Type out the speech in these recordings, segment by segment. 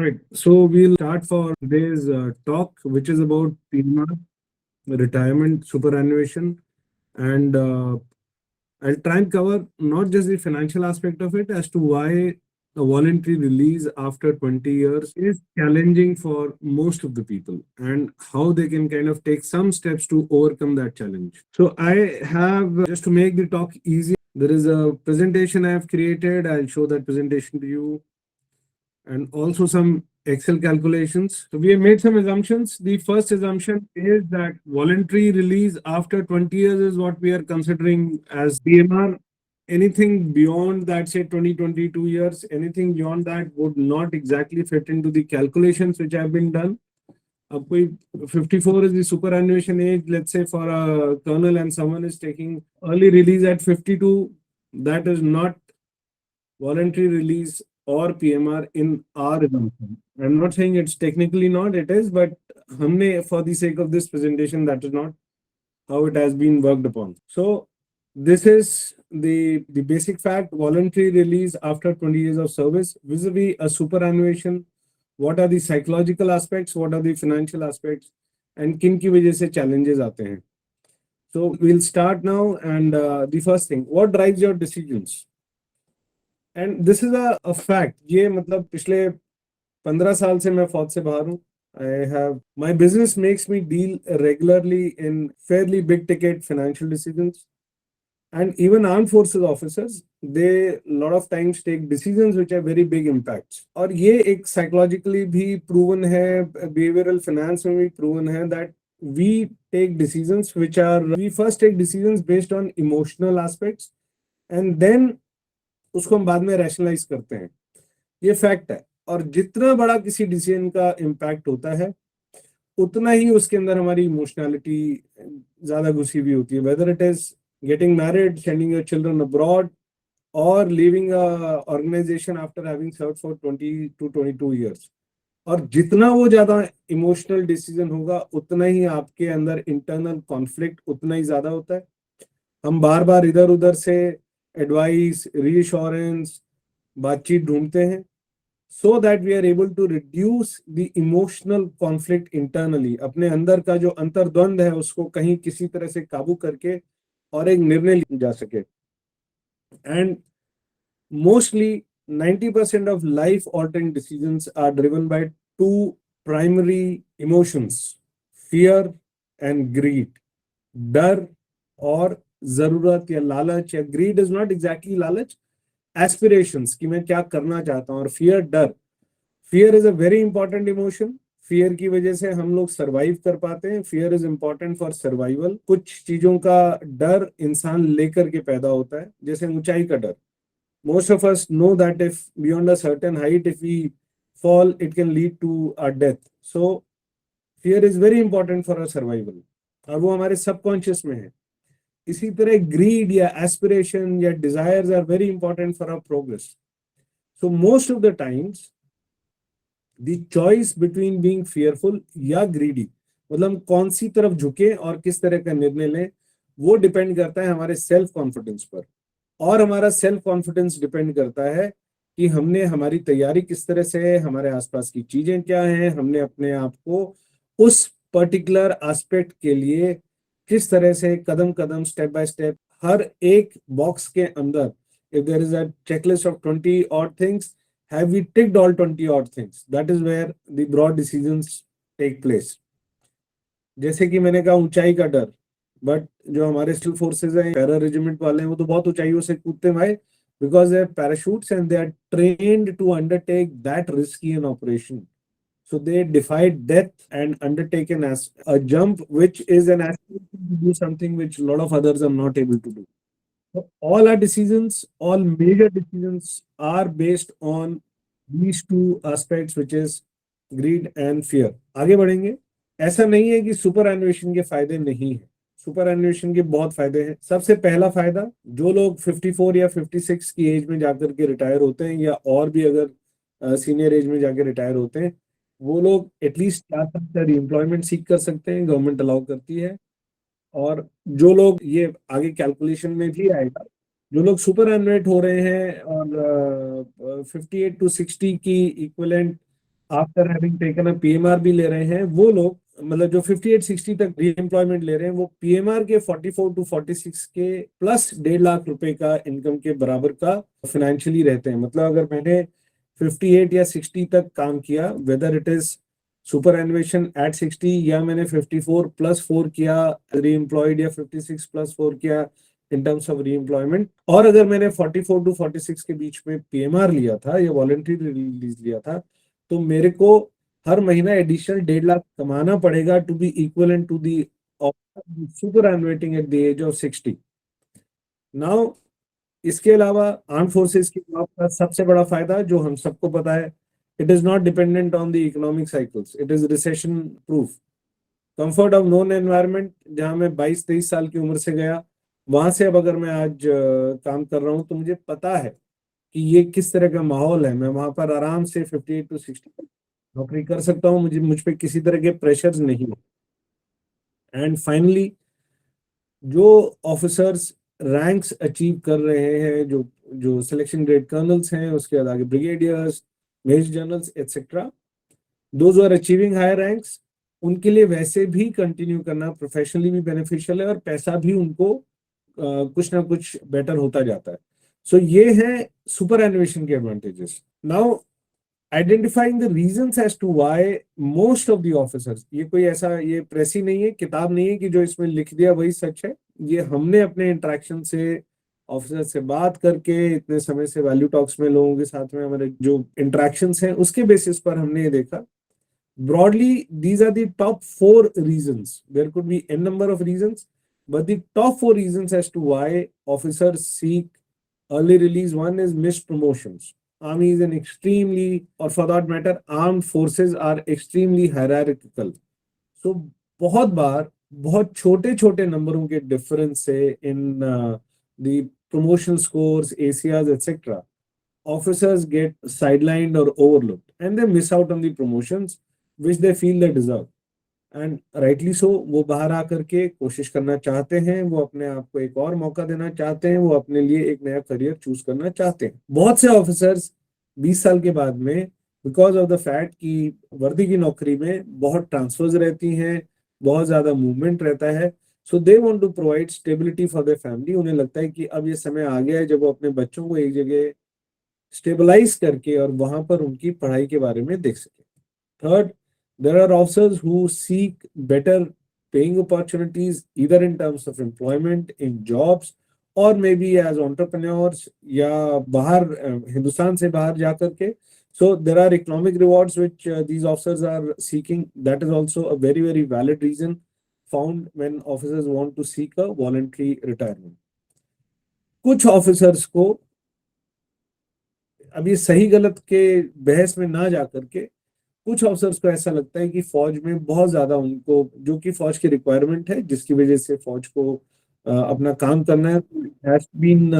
Right. So we'll start for today's talk, which is about PMR, retirement superannuation, and I'll try and cover not just the financial aspect of it as to why a voluntary release after 20 years is challenging for most of the people and how they can kind of take some steps to overcome that challenge. So I have, just to make the talk easy, there is a presentation I have created. I'll show that presentation to you, and also some Excel calculations. So we have made some assumptions. The first assumption is that voluntary release after 20 years is what we are considering as PMR. Anything beyond that, say 20, 22 years, anything beyond that would not exactly fit into the calculations which have been done. अब कोई 54 is the superannuation age, let's say for a colonel, and someone is taking early release at 52, that is not voluntary release or PMR in our assumption. I'm not saying it's technically not, it is, but हमने, for the sake of this presentation, that is not how it has been worked upon. So this is the basic fact: voluntary release after 20 years of service vis-a-vis a superannuation. What are the psychological aspects? What are the financial aspects? And किन की वजह से challenges आते हैं? So we'll start now, and the first thing, what drives your decisions? And this is a fact. ये मतलब पिछले 15 साल से मैं फौज से बाहर हूँ। I have my business makes me deal regularly in Fairlie big ticket financial decisions, and even armed forces officers, they lot of times take decisions which are very big impacts. और ये एक psychologically भी proven है, behavioral finance में भी proven है that we take decisions which are, we first take decisions based on emotional aspects and then उसको हम बाद में रैशनलाइज करते हैं। ये फैक्ट है। और जितना बड़ा किसी डिसीजन का इम्पैक्ट होता है उतना ही उसके अंदर हमारी इमोशनैलिटी ज्यादा घुसी हुई होती है, whether it is getting married, sending your children abroad और leaving a organisation after having served for 20 to 22 years। और जितना वो ज्यादा इमोशनल डिसीजन होगा उतना ही आपके अंदर इंटरनल कॉन्फ्लिक्ट उतना ही ज्यादा होता है। हम बार बार इधर उधर से एडवाइस, रीअश्योरेंस, बातचीत ढूंढते हैं so that we are able to reduce the emotional conflict internally. अपने अंदर का जो अंतर्द्वंद है उसको कहीं किसी तरह से काबू करके और एक निर्णय लिया जा सके। And mostly 90% of life altering decisions are driven by two primary emotions: fear and greed। डर और जरूरत या लालच, या ग्रीड इज नॉट एग्जैक्टली लालच, एस्पिरेशंस कि मैं क्या करना चाहता हूं। और फियर, डर, fear is a very important emotion. Fear की वजह से हम लोग सरवाइव कर पाते हैं। Fear is important for survival. कुछ चीजों का डर इंसान लेकर के पैदा होता है, जैसे ऊंचाई का डर। Most of us know that if beyond a certain height if we fall it can lead to our death. So fear is very important for our survival और वो हमारे सबकॉन्शियस में है। इसी तरह ग्रीड या एस्पिरेशन या desires are very important for our progress. So most of the times the choice between being fearful या ग्रीडी, मतलब कौन सी तरफ झुके और किस तरह का निर्णय लें, वो डिपेंड करता है हमारे सेल्फ कॉन्फिडेंस पर। और हमारा सेल्फ कॉन्फिडेंस डिपेंड करता है कि हमने हमारी तैयारी किस तरह से है, हमारे आसपास की चीजें क्या हैं, हमने अपने आप को उस पर्टिकुलर एस्पेक्ट के लिए किस तरह से कदम कदम, स्टेप बाय स्टेप, हर एक बॉक्स के अंदर, if there is a checklist of 20 odd things, have we ticked all 20 odd things? That is where the broad decisions take place। जैसे कि मैंने कहा ऊंचाई का डर, बट जो हमारे स्टिल फोर्सेज हैं, पैरा रेजिमेंट वाले हैं, वो तो बहुत ऊंचाइयों से कूदते हैं भाई, because they are parachutes and they are trained to undertake that risky an operation. So they defied death and undertaken as a jump, which is an aspiration to do something which a lot of others are not able to do. So all our decisions, all major decisions are based on these two aspects, which is greed and fear। आगे बढ़ेंगे। ऐसा नहीं है कि super एन्युएशन के फायदे नहीं है, सुपर एन्युएशन के बहुत फायदे हैं। सबसे पहला फायदा, जो लोग 54 या 56 की एज में जाकर के रिटायर होते हैं, या और भी अगर सीनियर एज में जाकर रिटायर होते हैं, वो लोग एटलीस्ट जा सकते हैं, रीएम्प्लॉयमेंट सीख कर सकते हैं, गवर्नमेंट अलाउ करती है। और जो लोग, ये आगे कैलकुलेशन में भी आएगा, जो लोग सुपर एनुएट हो रहे हैं और 58 to 60 की equivalent after having taken a PMR भी ले रहे हैं वो लोग, मतलब जो 58-60 तक री एम्प्लॉयमेंट ले रहे हैं, वो पीएमआर के 44 to 46 के प्लस 1.5 लाख रुपए का इनकम के बराबर का फाइनेंशियली रहते हैं। मतलब अगर मैंने 58 या 60 तक काम किया, whether it is superannuation at 60, या मैंने 54+4 किया री एम्प्लॉयड, या 56+4 किया इन टर्म्स ऑफ री एम्प्लॉयमेंट, और अगर मैंने 44 to 46 के बीच में पीएमआर लिया था या वॉलंटरी रिलीज लिया था, तो मेरे को हर महीना एडिशनल 1.5 लाख कमाना पड़ेगा to be equivalent to the superannuating at the age of 60। Now इसके अलावा आर्म फोर्सेस की जॉब का सबसे बड़ा फायदा जो हम सबको पता है, it is not dependent on the economic cycles, it is recession proof. Comfort of known environment, जहां मैं 22-23 साल की उम्र से गया, वहां से अब अगर मैं आज काम कर रहा हूं तो मुझे पता है कि ये किस तरह का माहौल है। मैं वहां पर आराम से 58 to 60 नौकरी कर सकता हूँ, मुझ पे किसी तरह के प्रेशर्स नहीं। एंड फाइनली, जो ऑफिसर्स रैंक्स अचीव कर रहे हैं, जो जो सिलेक्शन ग्रेड कर्नल्स हैं, उसके बाद आगे brigadiers, major generals etcetera, those are achieving higher ranks, उनके लिए वैसे भी कंटिन्यू करना प्रोफेशनली भी बेनिफिशियल है, और पैसा भी उनको कुछ ना कुछ बेटर होता जाता है। सो ये है सुपर एनुएशन के advantages. Now identifying the reasons as to why most of the officers, ये कोई ऐसा ये प्रेसी नहीं है, किताब नहीं है कि जो इसमें लिख दिया वही सच है। ये हमने अपने इंटरेक्शन से, ऑफिसर से बात करके, इतने समय से वैल्यू टॉक्स में लोगों के साथ में हमारे जो इंटरेक्शंस हैं उसके बेसिस पर हमने ये देखा। Broadly, these are the top four reasons. There could be n number of reasons, but the top four reasons as to why officers seek early release. One is missed promotions. Army is an extremely, or for that matter, armed forces are extremely hierarchical. So बहुत बार बहुत छोटे छोटे नंबरों के difference से in the promotion scores, ACRs, etc., officers get sidelined or overlooked and they miss out on the promotions which they feel they deserve. And rightly so, वो बाहर आकर के कोशिश करना चाहते हैं, वो अपने आप को एक और मौका देना चाहते हैं, वो अपने लिए एक नया करियर चूज करना चाहते हैं। बहुत से ऑफिसर्स 20 साल के बाद में, बिकॉज ऑफ द फैक्ट कि वर्दी की नौकरी में बहुत ट्रांसफर्स रहती हैं, बहुत ज्यादा मूवमेंट रहता है, so they want to provide stability for their family. उन्हें लगता है कि अब ये समय आ गया है जब वो अपने बच्चों को एक जगह स्टेबलाइज करके और वहां पर उनकी पढ़ाई के बारे में देख सके। Third, there are officers who seek better paying opportunities either in terms of employment in jobs or maybe as entrepreneurs या बाहर हिंदुस्तान से बाहर जा करके। So there are economic rewards which these officers are seeking. That is also a very very valid reason found when officers want to seek a voluntary retirement. कुछ officers को, अब ये सही गलत के बहस में ना जा करके, कुछ ऑफिसर्स को ऐसा लगता है कि फौज में बहुत ज्यादा उनको, जो कि फौज की रिक्वायरमेंट है जिसकी वजह से फौज को अपना काम करना है, has been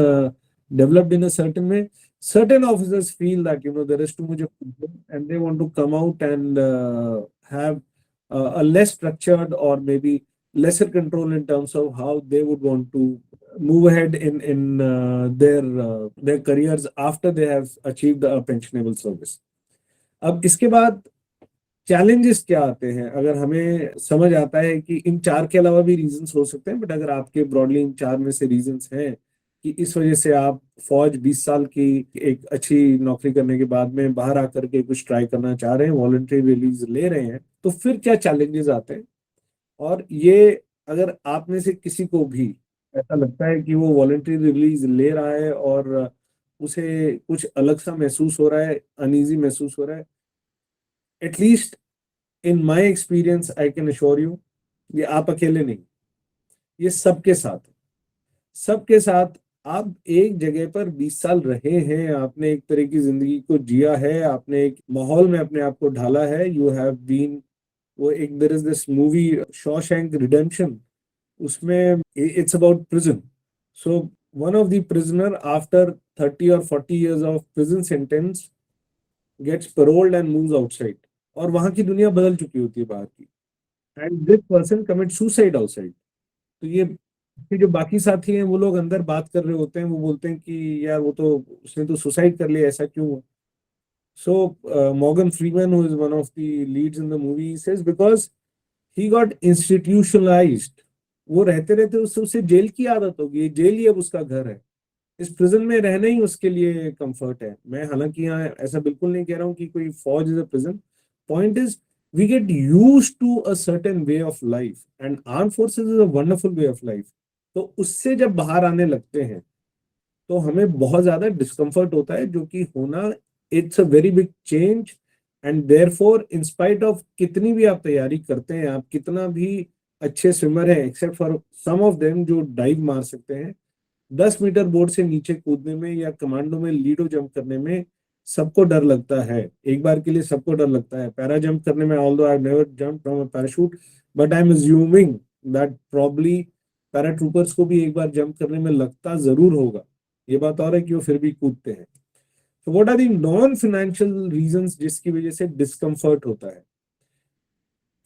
developed in a certain way. Certain officers feel that there is too much of control and they want to come out and have a less structured or maybe lesser control in terms of how they would want to move ahead in their careers after they have achieved a pensionable service. अब इसके बाद challenges क्या आते हैं, अगर हमें समझ आता है कि इन चार के अलावा भी रीजंस हो सकते हैं, बट अगर आपके ब्रॉडली इन चार में से रीजंस हैं कि इस वजह से आप फौज 20 साल की एक अच्छी नौकरी करने के बाद में बाहर आकर के कुछ ट्राई करना चाह रहे हैं, वॉलंटरी रिलीज ले रहे हैं, तो फिर क्या चैलेंजेस आते हैं। और ये, अगर आप में से किसी को भी ऐसा लगता है कि वो वॉलंटरी रिलीज ले रहा है और उसे कुछ अलग सा महसूस हो रहा है, अनईजी महसूस हो रहा है, at least in my experience I can assure you, ये आप अकेले नहीं, ये सबके साथ, सबके साथ। आप एक जगह पर 20 साल रहे हैं, आपने एक तरह की जिंदगी को जिया है, आपने एक माहौल में अपने आप को ढाला है, यू हैव बीन, वो एक, there is this movie Shawshank Redemption, उसमें it's about prison. So one of the prisoner after 30 or 40 years of prison sentence gets paroled and moves outside, और वहां की दुनिया बदल चुकी होती है बाहर की, and this person commit suicide outside. तो ये जो बाकी साथी हैं वो लोग अंदर बात कर रहे होते हैं, वो बोलते हैं कि यार वो तो, उसने तो सुसाइड कर लिया, ऐसा क्यों हुआ। So Morgan Freeman, who is one of the leads in the movie, says because he got institutionalized, वो रहते रहते उसे जेल की आदत हो गई, जेल ही अब उसका घर है। इस प्रिजन में रहना ही उसके लिए कंफर्ट है। मैं हालांकि यहाँ ऐसा बिल्कुल नहीं कह रहा हूँ कि कोई फौज is a prison. Point is we get used to a certain way of life and armed forces is a wonderful way of life. तो उससे जब बाहर आने लगते हैं तो हमें बहुत ज्यादा डिस्कम्फर्ट होता है, जो कि होना, it's a very big change. And therefore in spite of कितनी भी आप तैयारी करते हैं, आप कितना भी अच्छे स्विमर हैं, except for some of them जो डाइव मार सकते हैं, 10 मीटर बोर्ड से नीचे कूदने में या कमांडो में लीडो जंप करने में सबको डर लगता है। एक बार के लिए सबको डर लगता है। पैरा जंप करने में, although I have never jump from a parachute, but I am assuming that probably paratroopers को भी एक बार जंप करने में लगता जरूर होगा। ये बात और है कि वो फिर भी कूदते हैं। तो what are the non financial reasons जिसकी वजह से डिस्कम्फर्ट होता है?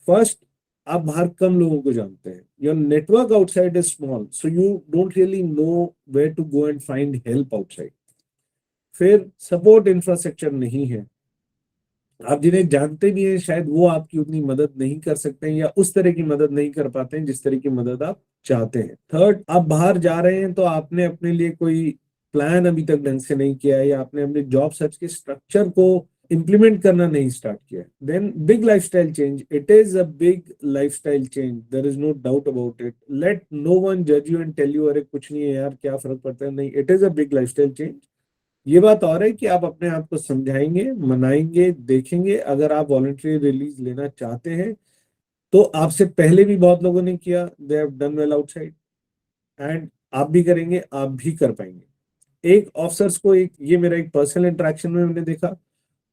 फर्स्ट, आप बाहर कम लोगों को जानते हैं, your network outside is small, so you don't really know where to go and find help outside. फिर सपोर्ट इंफ्रास्ट्रक्चर नहीं है, आप जिन्हें जानते भी हैं शायद वो आपकी उतनी मदद नहीं कर सकते हैं या उस तरह की मदद नहीं कर पाते हैं जिस तरह की मदद आप चाहते हैं। थर्ड, आप बाहर जा रहे हैं तो आपने अपने लिए कोई प्लान अभी तक ढंग से नहीं किया है, या आपने अपने जॉब सर्च के स्ट्रक्चर को इंप्लीमेंट करना नहीं स्टार्ट किया। Then big lifestyle change, it is a big lifestyle change, there is no doubt about it. Let no one जज यू एंड टेल यू अरे कुछ नहीं है यार, क्या फर्क पड़ता है, नहीं, it is a big lifestyle change. ये बात और है कि आप अपने आप को समझाएंगे, मनाएंगे, देखेंगे। अगर आप वॉलंटरी रिलीज लेना चाहते हैं तो आपसे पहले भी बहुत लोगों ने किया, they have done well outside, and आप भी करेंगे, आप भी कर पाएंगे। एक ऑफिसर्स को, एक ये मेरा एक पर्सनल इंटरेक्शन में मैंने देखा,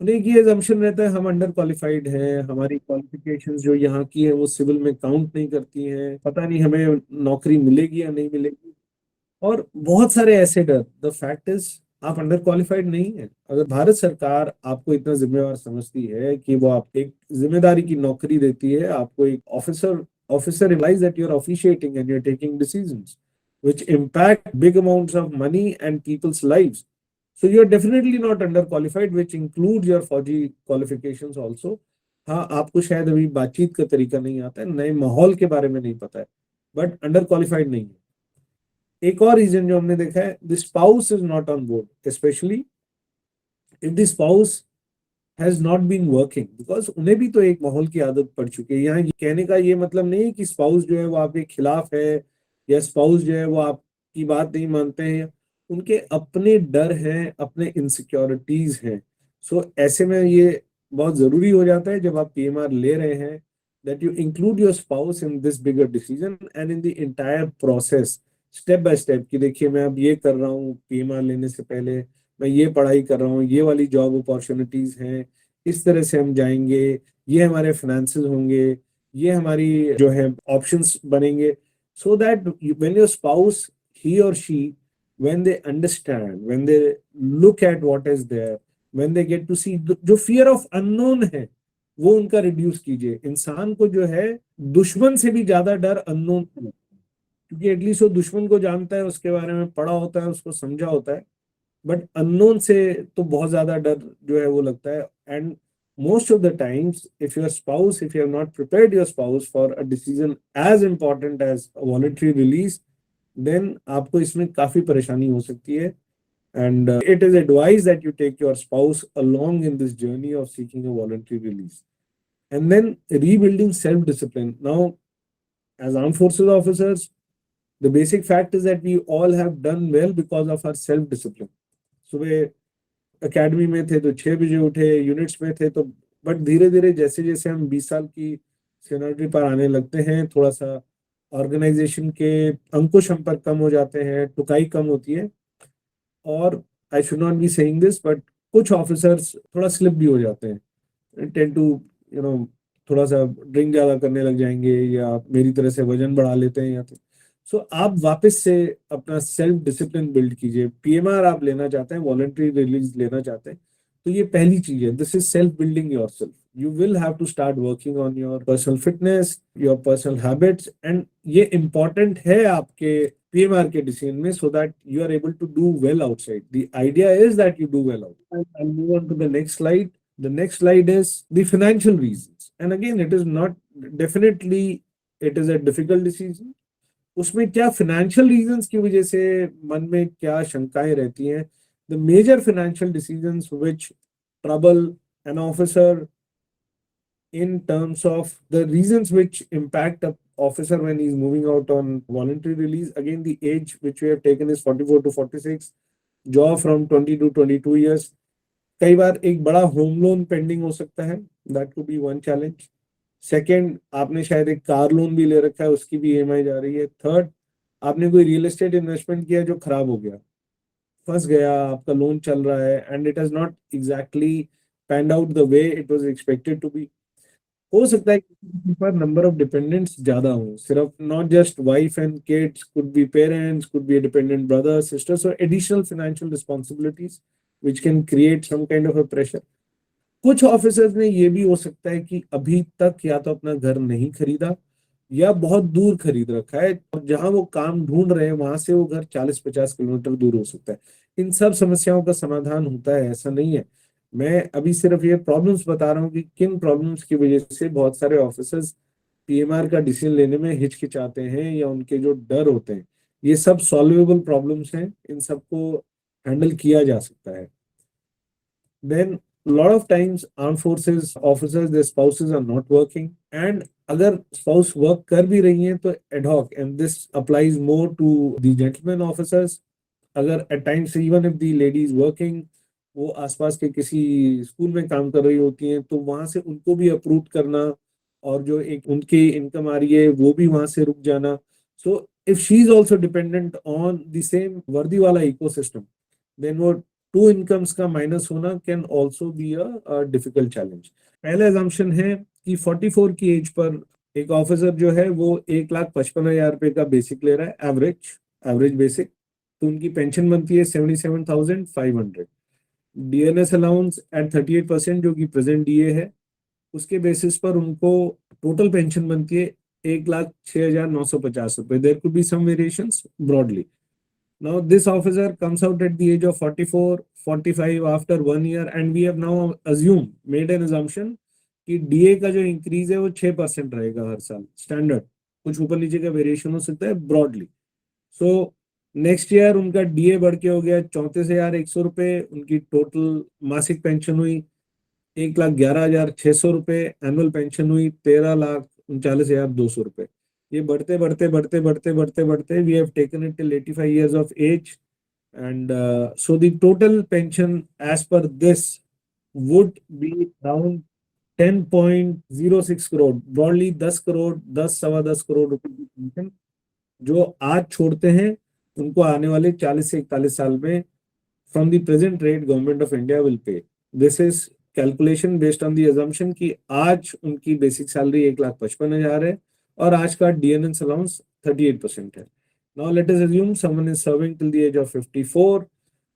उन्हें एक ये assumption रहता है हम अंडर क्वालिफाइड हैं, हमारी क्वालिफिकेशंस जो यहाँ की है वो सिविल में काउंट नहीं करती हैं, पता नहीं हमें नौकरी मिलेगी या नहीं मिलेगी, और बहुत सारे ऐसे डर। द फैक्ट इज आप अंडर क्वालिफाइड नहीं है। अगर भारत सरकार आपको इतना जिम्मेवार समझती है कि वो आप एक जिम्मेदारी की नौकरी देती है, आपको एक officer officer implies that you're officiating and you're taking decisions which impact big amounts of money and people's lives. So you're definitely not underqualified, which includes your फौजी qualifications also. हाँ, आपको शायद अभी बातचीत का तरीका नहीं आता है, नए माहौल के बारे में नहीं पता है, बट अंडर क्वालिफाइड नहीं है। एक और रीजन जो हमने देखा है, the spouse is not on board, specially if the spouse has not been working, because उन्हें भी तो एक माहौल की आदत पड़ चुकी है। यहाँ कहने का ये मतलब नहीं है कि स्पाउस जो है वो आपके खिलाफ है, या स्पाउस जो है वो आपकी बात नहीं मानते हैं। उनके अपने डर हैं, अपने इनसिक्योरिटीज हैं। सो ऐसे में ये बहुत जरूरी हो जाता है जब आप पीएमआर ले रहे हैं, that you include your spouse in this bigger decision and in the entire process, step by step, कि देखिए मैं अब ये कर रहा हूँ पीएमआर लेने से पहले, मैं ये पढ़ाई कर रहा हूँ, ये वाली जॉब अपॉर्चुनिटीज हैं, इस तरह से हम जाएंगे, ये हमारे फाइनेंसेस होंगे, ये हमारी जो है ऑप्शंस बनेंगे। So that when your spouse, he और she, when they understand, when they look at what is there, when they get to see, जो फियर ऑफ अननोन है वो उनका रिड्यूस कीजिए। इंसान को जो है दुश्मन से भी ज्यादा डर अननोन, क्योंकि एटलीस्ट वो दुश्मन को जानता है, उसके बारे में पढ़ा होता है, उसको समझा होता है। बट अननोन से तो बहुत ज्यादा डर जो है वो लगता है। And most of the times if your spouse, if you have not prepared your spouse for a decision as important as voluntary release, then आपको इसमें काफी परेशानी हो सकती है। And it is advise that you take your spouse along in this journey of seeking a voluntary release. And then rebuilding self discipline. Now as armed forces officers, the basic fact is that we all have done well because of our self discipline. सुबह academy में थे तो 6 बजे उठे, units में थे तो, but धीरे धीरे जैसे जैसे हम 20 साल की सीनियरिटी पर आने लगते हैं, थोड़ा सा ऑर्गेनाइजेशन के अंकुश हम पर कम हो जाते हैं, टुकाई कम होती है। और I should not be saying this, but कुछ ऑफिसर्स थोड़ा स्लिप भी हो जाते हैं, टेंड टू यू नो थोड़ा सा ड्रिंक ज्यादा करने लग जाएंगे, या मेरी तरह से वजन बढ़ा लेते हैं, या तो सो आप वापस से अपना सेल्फ डिसिप्लिन बिल्ड कीजिए। पीएमआर आप लेना चाहते हैं, वॉलंटरी रिलीज लेना चाहते हैं, तो ये पहली चीज है, this is self building yourself. You will have to start working on your personal fitness, your personal habits, and ये इंपॉर्टेंट है आपके PMR के decision में, so that you are able to do well outside. The idea is that you do well out. I'll move on to the next slide. The next slide is the financial reasons. And again, it is not definitely, it is a difficult decision. उसमें क्या financial reasons की वजह से मन में क्या शंकाएं रहती हैं? The major financial decisions which trouble an officer in terms of the reasons which impact a officer when he's moving out on voluntary release. Again, the age which we have taken is 44 to 46, job from 20 to 22 years. कई बार एक बड़ा home loan pending हो सकता है, that could be one challenge. Second, आपने शायद एक car loan भी ले रखा है, उसकी भी ईएमआई जा रही है. थर्ड, आपने कोई रियल एस्टेट इन्वेस्टमेंट किया जो खराब हो गया, फंस गया, आपका लोन चल रहा है and it has not exactly panned out the way it was expected to be. हो सकता है कि पर नंबर ऑफ डिपेंडेंट्स ज्यादा हो, सिर्फ not just wife and kids, could be parents, could be dependent brother sister, so additional financial responsibilities which can create some kind of a pressure. कुछ officers में ये भी हो सकता है कि अभी तक या तो अपना घर नहीं खरीदा या बहुत दूर खरीद रखा है, और जहां वो काम ढूंढ रहे हैं वहां से वो घर 40-50 किलोमीटर दूर हो सकता है. इन सब समस्याओं का समाधान होता है, ऐसा नहीं है. मैं अभी सिर्फ ये प्रॉब्लम्स बता रहा हूँ कि किन प्रॉब्लम्स की वजह से बहुत सारे ऑफिसर्स पीएमआर का डिसीजन लेने में हिचकिचाते हैं या उनके जो डर होते हैं. ये सब सॉल्वेबल प्रॉब्लम्स हैं, इन सबको हैंडल किया जा सकता है. Then a lot of times armed forces officers, their spouses are not working, and अगर spouse work कर भी रही हैं तो ad hoc, and this applies more to the gentlemen officers. अगर at times even if the lady is working, वो आसपास के किसी स्कूल में काम कर रही होती हैं तो वहां से उनको भी अप्रूव करना, और जो एक उनकी इनकम आ रही है वो भी वहां से रुक जाना. So if she is also dependent on the same वर्दी वाला इकोसिस्टम, देन वो टू इनकम्स का माइनस होना can also be a difficult challenge. पहला एजम्पशन है कि 44 की एज पर एक ऑफिसर जो है वो 1,55,000 रुपए का बेसिक ले रहा है, एवरेज बेसिक. तो उनकी पेंशन बनती है 77,500. डीएनएस अलाउंस एट 38% जो कि प्रेजेंट डीए है, उसके बेसिस पर उनको टोटल पेंशन बनती है 1,06,950 रुपए. There could be some variations broadly. Now this officer comes out at the age of 44, 45 after 1 year, and we have now made an assumption कि डीए का जो इंक्रीज है वो 6% रहेगा हर साल स्टैंडर्ड. कुछ ऊपर नीचे का वेरिएशन हो सकता है ब्रॉडली. सो नेक्स्ट ईयर उनका डीए बढ़ के हो गया 34,100 रुपए. उनकी टोटल मासिक पेंशन हुई 1,11,600 रुपए. एनुअल पेंशन हुई 13,39,200 रुपए. ये बढ़ते बढ़ते बढ़ते बढ़ते बढ़ते बढ़ते we have taken it till 85 years of age, and so the total pension as per this would be around 10.06 crore, broadly 10 crore 10 सवा 10 करोड़ रुपए की पेंशन जो आज छोड़ते हैं उनको आने वाले 40 से 41 साल में from the present rate government of India will pay. This is calculation based on the assumption कि आज उनकी बेसिक सैलरी 1,55,000 है और आज का डीएनएस अलाउंस 38% है. Now let us assume someone is serving till the age of 54,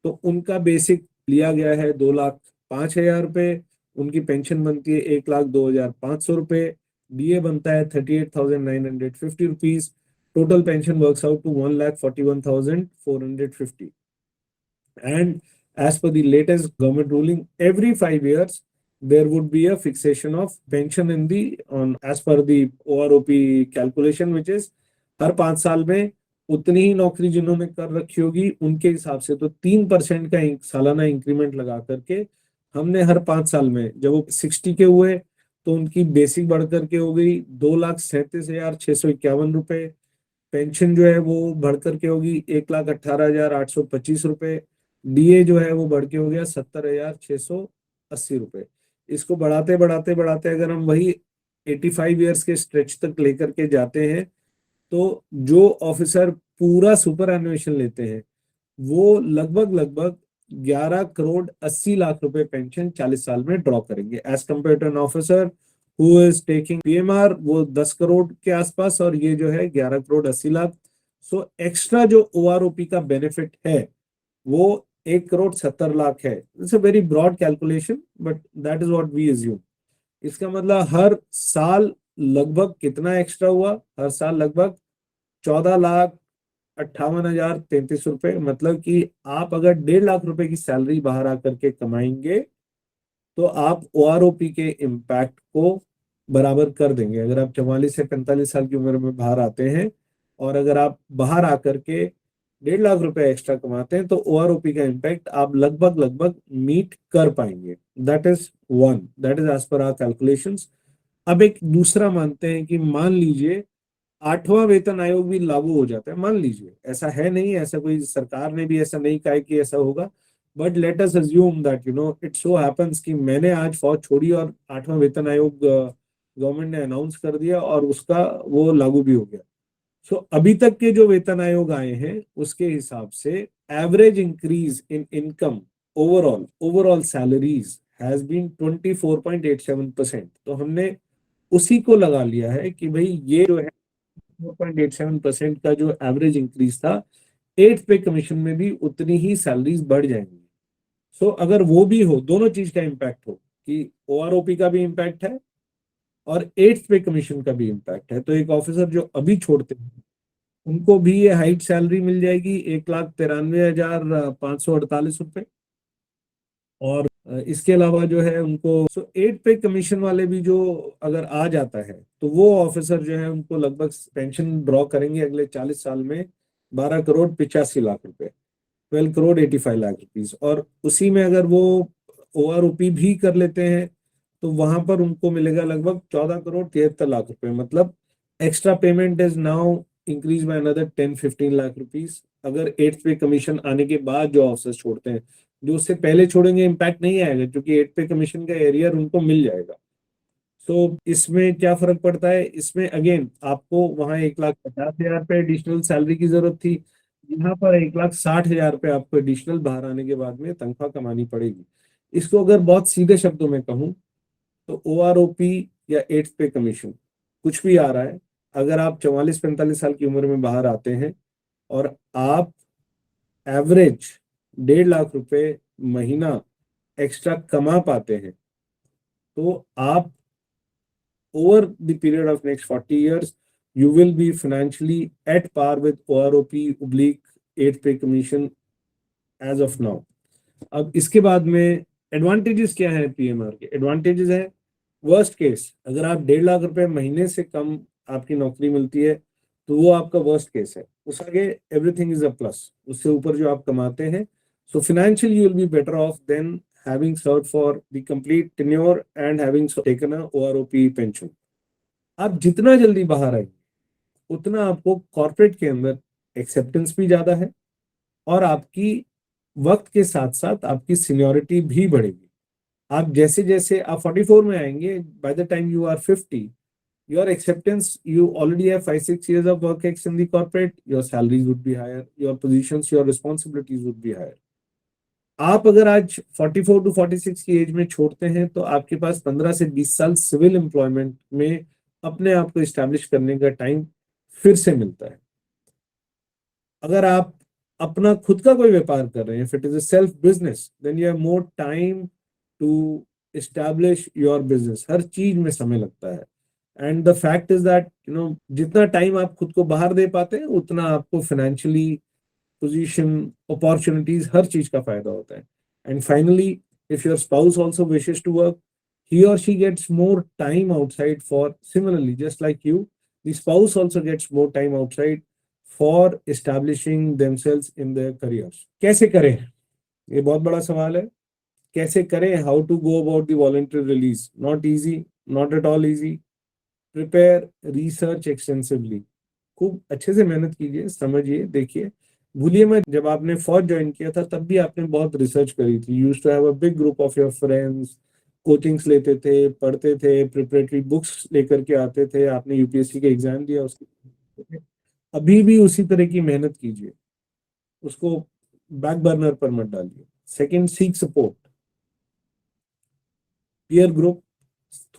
तो उनका बेसिक लिया गया है 2,05,000 रुपए. उनकी पेंशन बनती है 1,02,500 रुपए. डीए बनता है 38,950 rupees. Total pension works out to 1,41,450. And as per the latest government ruling, every 5 years there would be a fixation of pension in the on as per the OROP calculation, which is हर 5 साल में उतनी ही नौकरी जिन्होंने कर रखी होगी उनके हिसाब से तो 3% का सालाना इंक्रीमेंट लगा करके हमने हर 5 साल में, जब वो 60 के हुए तो उनकी बेसिक बढ़ करके हो गई 2,37,651 रुपए. पेंशन जो है वो बढ़ करके होगी 1,18,825 रुपए. डीए जो है वो बढ़ के हो गया 70,680 रुपए. इसको बढ़ाते बढ़ाते बढ़ाते अगर हम वही 85 ईयर्स के स्ट्रेच तक लेकर के जाते हैं तो जो ऑफिसर पूरा सुपर एनुएशन लेते हैं वो लगभग लगभग 11,80,00,000 रुपए पेंशन 40 साल में ड्रॉ करेंगे, as compare to an officer who is taking PMR वो 10 करोड़ के आसपास और ये जो है 11,80,00,000. सो एक्स्ट्रा जो ओआरओपी का बेनिफिट है वो 1,70,00,000 है. It's a very broad calculation but that is what we assume. इसका मतलब हर साल लगभग कितना एक्स्ट्रा हुआ, हर साल लगभग 14 लाख 58,033 रुपए, मतलब कि आप अगर 1.5 लाख रुपए की सैलरी बाहर आकर के कमाएंगे तो आप ओआरओपी के इम्पैक्ट को बराबर कर देंगे। अगर आप 44 से 45 साल की उम्र में बाहर आते हैं और अगर आप बाहर आकर के 1.5 लाख रुपए एक्स्ट्रा कमाते हैं तो ओआरओपी का इम्पैक्ट आप लगभग लगभग मीट कर पाएंगे। That is one, that is as per our calculations. अब एक दूसरा मानते हैं कि मान लीजिए आठवां वेतन आयोग भी लागू हो जाता है, मान लीजिए, ऐसा है नहीं, ऐसा कोई सरकार ने भी ऐसा नहीं कहा है कि ऐसा होगा, but let us assume that it so happens कि मैंने आज फौज छोड़ी और आठवां वेतन आयोग गवर्नमेंट ने अनाउंस कर दिया और उसका वो लागू भी हो गया। सो अभी तक के जो वेतन आयोग आए हैं उसके हिसाब से average increase in income overall overall salaries has been 24.87%। तो हमने उसी को लगा लिया है कि भाई ये जो है 4.87% का जो एवरेज इंक्रीज था, एट्थ पे कमीशन में भी उतनी ही सैलरीज बढ़ जाएंगी। सो अगर वो भी हो, दोनों चीज का इम्पैक्ट हो कि ओआरओपी का भी इम्पैक्ट है और एट्थ पे कमीशन का भी इम्पैक्ट है, तो एक ऑफिसर जो अभी छोड़ते हैं उनको भी ये हाइट सैलरी मिल जाएगी 1,93,548 रुपए। और इसके अलावा जो है उनको एट पे कमीशन वाले भी जो अगर आ जाता है तो वो ऑफिसर जो है उनको लगभग पेंशन ड्रॉ करेंगे अगले 40 साल में 12,85,00,000 रुपए, 12,85,00,000 रुपीज। और उसी में अगर वो ओआरओपी भी कर लेते हैं तो वहां पर उनको मिलेगा लगभग 14,73,00,000 रुपए। मतलब extra payment is now increase by another 10-15 lakh rupees अगर एट्थ पे कमीशन आने के बाद जो ऑफिसर छोड़ते हैं। जो उससे पहले छोड़ेंगे इम्पैक्ट नहीं आएगा क्योंकि एट पे कमीशन का एरियर उनको मिल जाएगा। तो इसमें क्या फर्क पड़ता है, इसमें अगेन आपको वहां 1,50,000 पे एडिशनल सैलरी की जरूरत थी, यहाँ पर 1,60,000 पे आपको एडिशनल बाहर आने के बाद में तनख्वाह कमानी पड़ेगी। इसको अगर बहुत सीधे शब्दों में कहूँ तो ओआरओपी या एट्थ पे कमीशन कुछ भी आ रहा है, अगर आप 44-45 साल की उम्र में बाहर आते हैं और आप एवरेज 1.5 लाख रुपए महीना एक्स्ट्रा कमा पाते हैं तो आप over the period of next 40 years you will be financially at par with OROP oblique 8th pay commission as of now। अब इसके बाद में एडवांटेजेस क्या है पीएमआर के? एडवांटेजेस है, वर्स्ट केस अगर आप 1.5 लाख रुपए महीने से कम आपकी नौकरी मिलती है तो वो आपका वर्स्ट केस है। उस आगे एवरीथिंग इज अ प्लस, उससे ऊपर जो आप कमाते हैं, so financially you will be better off than having served for the complete tenure and having taken a OROP pension। आप जितना जल्दी बाहर आए उतना आपको कॉर्पोरेट के अंदर एक्सेप्टेंस भी ज्यादा है और आपकी वक्त के साथ साथ आपकी सीनियोरिटी भी बढ़ेगी। आप जैसे जैसे आप 44 में आएंगे, by the time you are 50, your acceptance, you already have 5-6 years of work ex in the corporate, your salaries would be higher, your positions, your responsibilities would be higher। आप अगर आज 44 to 46 की एज में छोड़ते हैं तो आपके पास 15 से 20 साल सिविल एम्प्लॉयमेंट में अपने आप को इस्टेब्लिश करने का टाइम फिर से मिलता है। अगर आप अपना खुद का कोई व्यापार कर रहे हैं, if it is a self business, then you have more time to establish your business. हर चीज में समय लगता है and the fact is that जितना टाइम आप खुद को बाहर दे पाते हैं उतना आपको फाइनेंशियली पोजीशन अपॉर्चुनिटीज हर चीज का फायदा होता है। And finally if your spouse also wishes to work, he or she gets more time outside for similarly just like you, the spouse also gets more time outside for establishing themselves in their careers। कैसे करें, ये बहुत बड़ा सवाल है। कैसे करें, how to go about the voluntary release? Not easy, not at all easy. Prepare, research extensively, खूब अच्छे से मेहनत कीजिए, समझिए, देखिए। भूलिए मत, जब आपने फौज ज्वाइन किया था तब भी आपने बहुत रिसर्च करी थी। Use to have a big group of your friends, coachings लेते थे, पढ़ते थे, प्रिपरेटरी बुक्स लेकर के आते थे, आपने यूपीएससी का एग्जाम दिया उसके। अभी भी उसी तरह की मेहनत कीजिए, उसको बैक बर्नर पर मत डालिए। Second, seek support, peer group,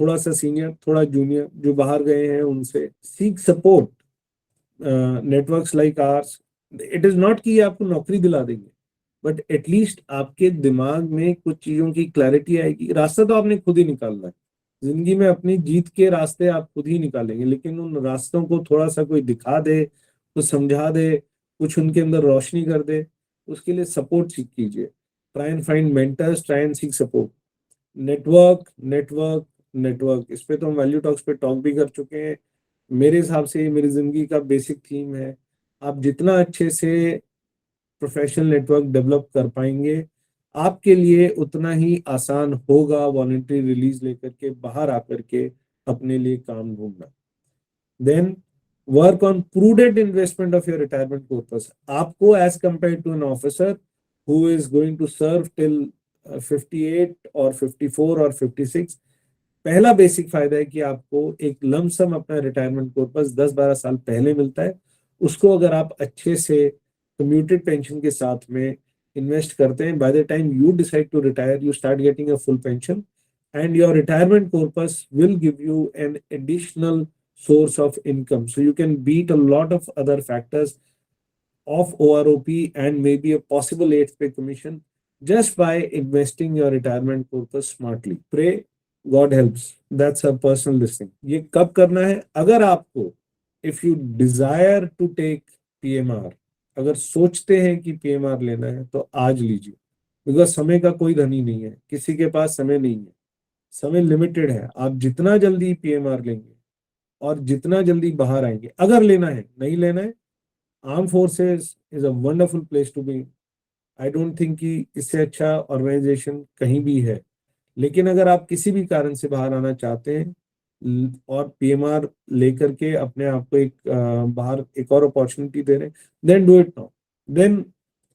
थोड़ा सा सीनियर थोड़ा जूनियर जो बाहर गए हैं उनसे seek support. Networks like ours, it is not कि ये आपको नौकरी दिला देंगे, बट एटलीस्ट आपके दिमाग में कुछ चीजों की क्लैरिटी आएगी। रास्ता तो आपने खुद ही निकालना है, जिंदगी में अपनी जीत के रास्ते आप खुद ही निकालेंगे, लेकिन उन रास्तों को थोड़ा सा कोई दिखा दे, कुछ समझा दे, कुछ उनके अंदर रोशनी कर दे, उसके लिए सपोर्ट सीख कीजिए। Try and find mentors, try and seek support. Network network network, इस पे तो हम वैल्यू टॉक्स पे टॉक भी कर चुके हैं। मेरे हिसाब से ये मेरी जिंदगी का बेसिक थीम है। आप जितना अच्छे से प्रोफेशनल नेटवर्क डेवलप कर पाएंगे, आपके लिए उतना ही आसान होगा वॉलंटरी रिलीज लेकर के बाहर आकर के अपने लिए काम ढूंढना। Then work on prudent investment of your retirement purpose. आपको age compare to an officer who is going to serve till 58 और 54 और 56, पहला बेसिक फायदा है कि आपको एक लमसम अपना रिटायरमेंट पर्पस 10-12 साल पहले मिलता है। उसको अगर आप अच्छे से कम्यूटेड पेंशन के साथ में इन्वेस्ट करते हैं, by the time you decide to retire you start getting a full pension, and your retirement purpose will give you an additional source of income, so you can beat a lot of other factors of OROP and maybe a possible 8th pay commission just by investing your retirement purpose smartly. Pray God helps. That's a personal listing. ये कब करना है? अगर आपको, if you desire to take PMR, अगर सोचते हैं कि PMR लेना है तो आज लीजिए, बिकॉज समय का कोई धनी नहीं है, किसी के पास समय नहीं है, समय लिमिटेड है। आप जितना जल्दी PMR लेंगे और जितना जल्दी बाहर आएंगे, अगर लेना है, नहीं लेना है, arm forces is a wonderful place to be. I don't think कि इससे अच्छा ऑर्गेनाइजेशन कहीं भी है। लेकिन अगर आप किसी भी कारण से बाहर आना चाहते हैं और PMR लेकर के अपने आप को एक बाहर एक और अपॉर्चुनिटी दे रहे हैं, then do it now. Then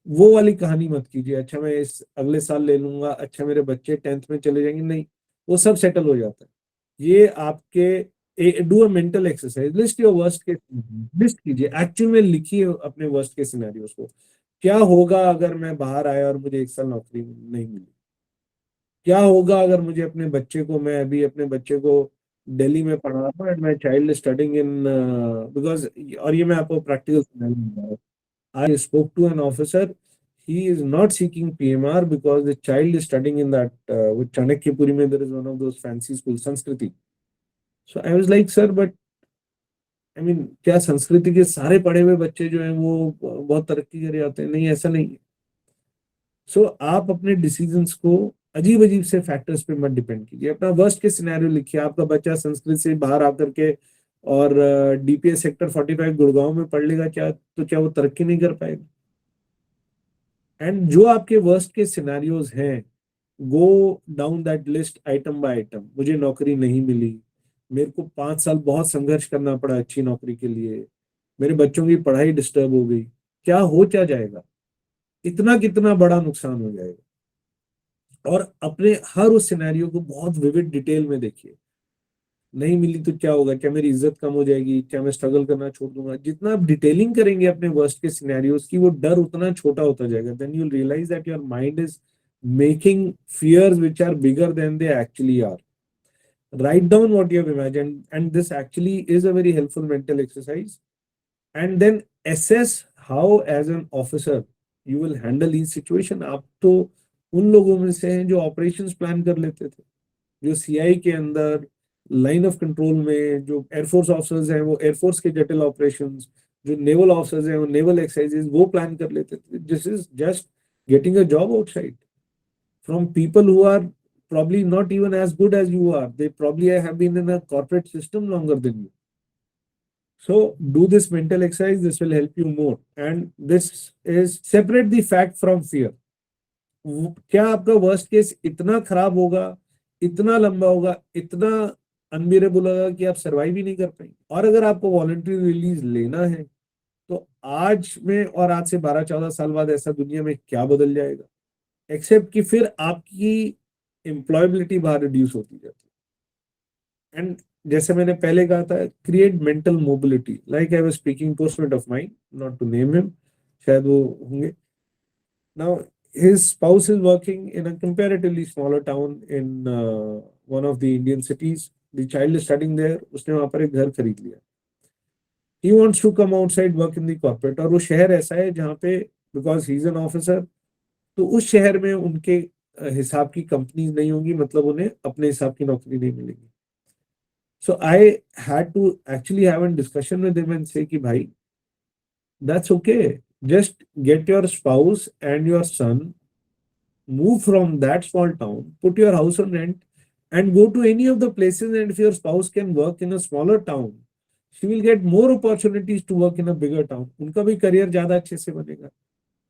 वो वाली कहानी मत कीजिए, अच्छा मैं इस अगले साल ले लूंगा, अच्छा मेरे बच्चे 10th में चले जाएंगे, नहीं, वो सब सेटल हो जाता है। ये आपके do a mental exercise, list your worst case, list कीजिए, एक्चुअल में लिखिए अपने वर्स्ट केस सिनेरियोस को। क्या होगा अगर मैं बाहर आया और मुझे 1 साल नौकरी नहीं मिली? क्या होगा अगर मुझे अपने बच्चे को, मैं अभी अपने बच्चे को दिल्ली में पढ़ा रहा हूँ and my child studying in, because, और ये मैं आपको practical scenario, I spoke to an officer. He is not seeking PMR because the child is studying in that with Chanakyapuri mein there is one of those fancy schools, Sanskriti. So I was like, sir, but I mean, क्या संस्कृति के सारे पढ़े हुए बच्चे जो हैं वो बहुत तरक्की करे जाते हैं? नहीं, ऐसा नहीं है। सो आप अपने डिसीजंस को अजीब अजीब से फैक्टर्स पे मत डिपेंड कीजिए। अपना वर्स्ट के सिनेरियो लिखिए, आपका बच्चा संस्कृत से बाहर आकर के और DPS सेक्टर 45 गुड़गांव में पढ़ लेगा, क्या तो क्या वो तरक्की नहीं कर पाएगा? एंड जो आपके वर्स्ट के सिनेरियोज हैं, go down that list item by item. मुझे नौकरी नहीं मिली, मेरे को 5 साल बहुत संघर्ष करना पड़ा अच्छी नौकरी के लिए, मेरे बच्चों की पढ़ाई डिस्टर्ब हो गई, क्या जाएगा? इतना कितना बड़ा नुकसान हो जाएगा? और अपने हर उस सिनेरियो को बहुत विविड डिटेल में देखिए। नहीं मिली तो क्या होगा? क्या मेरी इज्जत कम हो जाएगी? क्या मैं स्ट्रगल करना छोड़ दूंगा? जितना आप डिटेलिंग करेंगे अपने वर्स्ट के सिनेरियोज की, वो डर उतना छोटा होता जाएगा। Then you will realise that your mind is making fears which are bigger than they actually are. Write down what you have imagined, and this actually is a very helpful mental exercise. And then assess how, as an officer, you will handle each situation. आप तो उन लोगों में से हैं जो operations plan कर लेते थे, जो CI के अंदर लाइन ऑफ कंट्रोल में जो एयरफोर्स ऑफिसर्स हैं वो एयरफोर्स के जटिल ऑपरेशंस, जो नेवल ऑफिसर्स हैं वो नेवल एक्सरसाइजेस वो प्लान कर लेते थे। This is just getting a job outside from people who are probably not even as good as you are. They probably have been in a corporate system longer than you. So do this mental exercise. This will help you more. And this is separate the fact from fear. क्या आपका worst case इतना खराब होगा, इतना लंबा होगा, इतना unbearable होगा कि आप सर्वाइव ही नहीं कर पाएंगे? और अगर आपको वॉलंटरी रिलीज लेना है तो आज में और आज से 12-14 साल बाद ऐसा दुनिया में क्या बदल जाएगा? एक्सेप्ट कि फिर आपकी एम्प्लॉयबिलिटी बाहर रिड्यूस होती जाती है। एंड जैसे मैंने पहले कहा था, create mental mobility. Like I was speaking postmate of mind, not to name him, शायद वो होंगे। Now his spouse is working in a comparatively smaller town in one of the Indian cities. The child is studying there. उसने वहां पर एक घर खरीद लिया। He wants to come outside work in the corporate, और वो शहर ऐसा है जहाँ पे, because he is an officer, तो उस शहर में उनके हिसाब की कंपनीज नहीं होंगी, मतलब उन्हें अपने हिसाब की नौकरी नहीं मिलेगी। So I had to actually have an discussion with him and say कि भाई that's okay, Just get your spouse and your son, move from that small town, put your house on rent, and go to any of the places. And if your spouse can work in a smaller town, she will get more opportunities to work in a bigger town. उनका भी career ज्यादा अच्छे से बनेगा.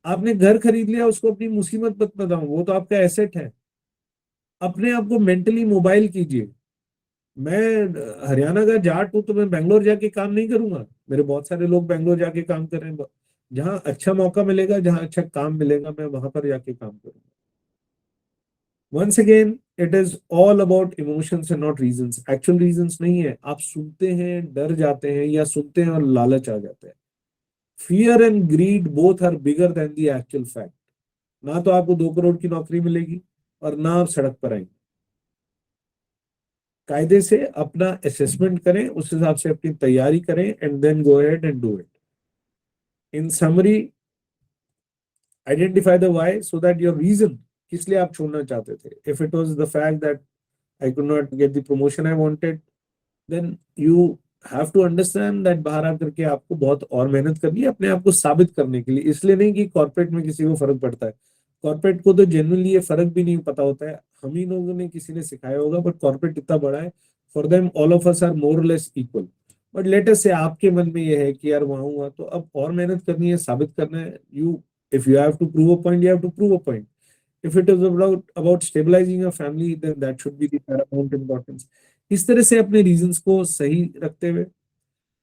आपने घर खरीद लिया, उसको अपनी मुसीबत मत बताओ, वो तो आपका एसेट है. अपने आप को मेंटली मोबाइल कीजिए. मैं हरियाणा का जाट हूं तो मैं बैंगलोर जाके काम नहीं करूंगा. मेरे बहुत सारे लोग बैंगलोर जाके काम कर रहे हैं. जहां अच्छा मौका मिलेगा, जहां अच्छा काम मिलेगा, मैं वहां पर जाके काम करूंगा. Once again, it is all about emotions and not reasons. Actual reasons नहीं है. आप सुनते हैं, डर जाते हैं, या सुनते हैं और लालच आ जाता है. Fear and greed both are bigger than the actual fact. ना तो आपको 2 करोड़ की नौकरी मिलेगी, और ना आप सड़क पर आएंगे. कायदे से अपना असेसमेंट करें, उस हिसाब से अपनी तैयारी करें, and then go ahead and do it. In summary, identify the why so that your reason, किस लिए आप छोड़ना चाहते थे. If it was the fact that I could not get the promotion I wanted, then you have to understand that बाहर आकर के आपको बहुत और मेहनत करनी है अपने आप को साबित करने के लिए. इसलिए नहीं कि कॉर्पोरेट में किसी को फर्क पड़ता है. कॉर्पोरेट को तो जेन्युइनली ये फर्क भी नहीं पता होता है. हम ही लोगों ने, किसी ने सिखाया होगा, बट कॉर्पोरेट इतना बड़ा है. For them all of us are more less equal. But latest से आपके मन में ये है कि यार वहां हुआ तो अब और मेहनत करनी है, साबित करना है. You, if you have to prove a point, you have to prove a point. If it is about stabilizing a family, then that should be the paramount importance. इस तरह से अपने रीजंस को सही रखते हुए,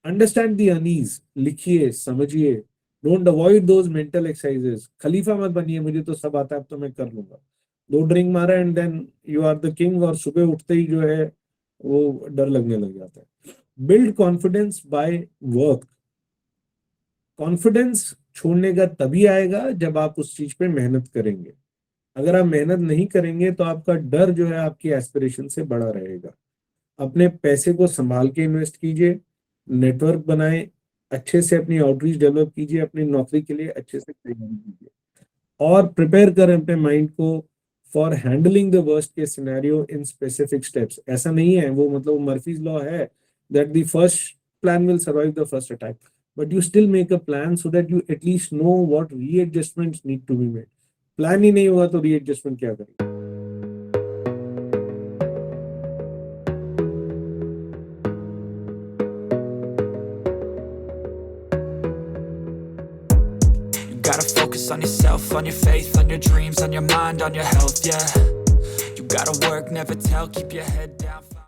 अंडरस्टैंड दी अनीज, लिखिए, समझिए. Don't avoid those mental exercises. खलीफा मत बनिए, मुझे तो सब आता है, अब तो मैं कर लूंगा. 2 ड्रिंक मारा and then you are the king, और सुबह उठते ही जो है वो डर लगने लग जाता है. Build confidence by work. Confidence छोड़ने का तभी आएगा जब आप उस चीज पे मेहनत करेंगे. अगर आप मेहनत नहीं करेंगे तो आपका डर जो है आपकी एस्पिरेशन से बड़ा रहेगा. अपने पैसे को संभाल के इन्वेस्ट कीजिए, नेटवर्क बनाएं, अच्छे से अपनी आउटरीच डेवलप कीजिए, अपनी नौकरी के लिए अच्छे से तैयारी कीजिए, और प्रिपेयर करें अपने माइंड को for handling the worst case scenario in specific steps. ऐसा नहीं है, वो मतलब मर्फीज लॉ है that the first plan will survive the first attack, but you still make a plan so that you at least know what readjustments need to be made. Plan ही नहीं होगा तो रीएडजस्टमेंट क्या करेंगे. You gotta focus on yourself, on your faith, on your dreams, on your mind, on your health, yeah. You gotta work, never tell, keep your head down.